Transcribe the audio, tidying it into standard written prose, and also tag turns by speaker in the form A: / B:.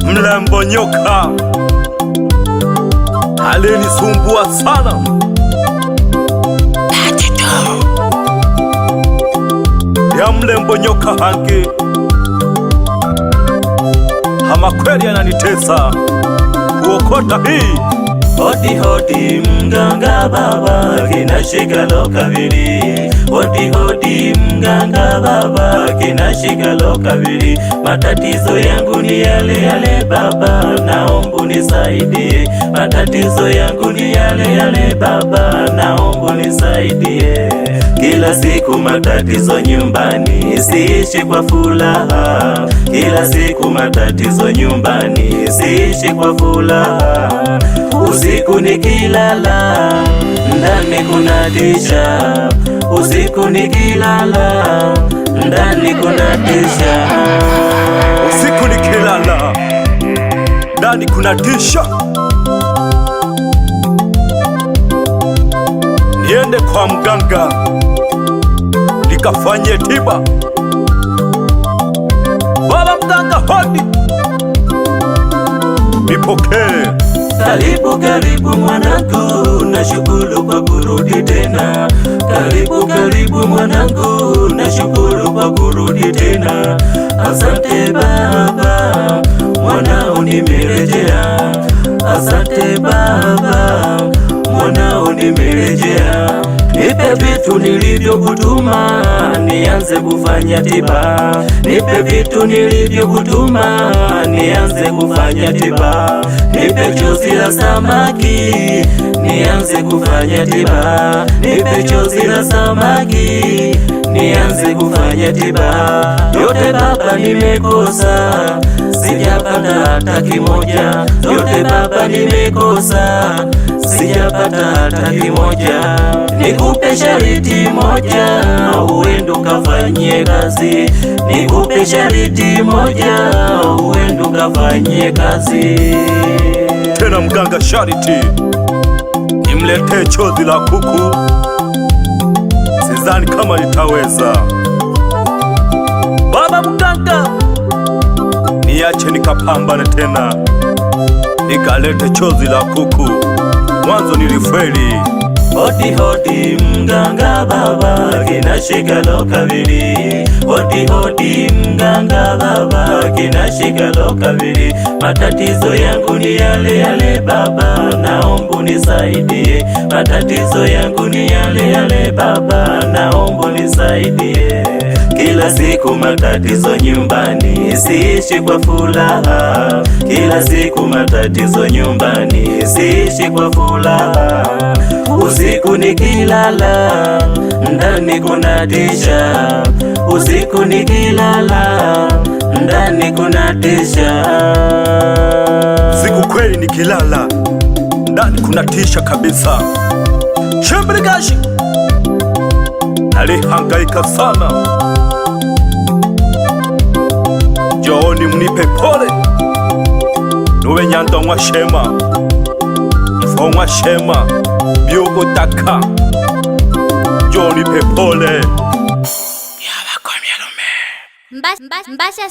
A: Mlembo nyoka alinisumbua sana. Ya mlembo nyoka hangi hama kweli ananitesa kuokota hii.
B: Hodi hodi mganga baba kinashika kabili. Hodi hodi mganga baba kinashika kabili. Matatizo yangu ni yale yale baba, naomba unisaidie. Matatizo yangu ni yale yale baba, naomba unisaidie. Kila siku matatizo nyumbani, siishi kwa furaha. Kila siku matatizo nyumbani, siishi kwa furaha. Usiku nikilala ndani kunatisha, usiku nikilala ndani kunatisha,
A: usiku nikilala ndani kunatisha. Niende kwa mganga nikafanye tiba. Baba mganga, hodi nipokee.
B: Karibu karibu mwanangu, nashukuru kwa kurudi tena. Karibu karibu mwanangu, nashukuru kwa kurudi tena. Asante baba, mwanao nimerejea. Asante baba, mwanao nimerejea. Nipe vitu nilivyokutuma, nianze kufanya tiba. Nipe vitu nilivyokutuma, nianze kufanya tiba. Nipe chozi la samaki, nianze kufanya tiba. Nipe chozi la samaki, nianze kufanya tiba. Yote baba nimekosa, sijapata hata kimoja. Yote baba nimekosa, sijapata hata kimoja. Nikupe shariti moja, uende ukafanyie kazi. Nikupe shariti moja, uende ukafanyie kazi.
A: Tena mganga, shariti nimletee chozi la kuku. Sidhani kama nitaweza. Baba mganga, niache nikapambane tena, nikalete chozi la kuku. Mwanzo nilifeli.
B: Hodi hodi mganga baba kinashika kabili. Hodi hodi mganga baba kinashika kabili. Matatizo yangu ni yale yale baba, naomba unisaidie. Matatizo yangu ni yale yale baba, naomba unisaidie. Kila siku matatizo nyumbani, siishi kwa furaha. Kila siku matatizo nyumbani, siishi kwa furaha. Usiku nikilala ndani kunatisha, usiku nikilala ndani kunatisha.
A: Siku kweli nikilala ndani kunatisha kabisa. Chembrigashi nalihangaika sana. Njooni mnipe pole, nuwe nyandongwa shema, mfongwa shema, byugutaka. Njooni nipe pole.
C: Mbasha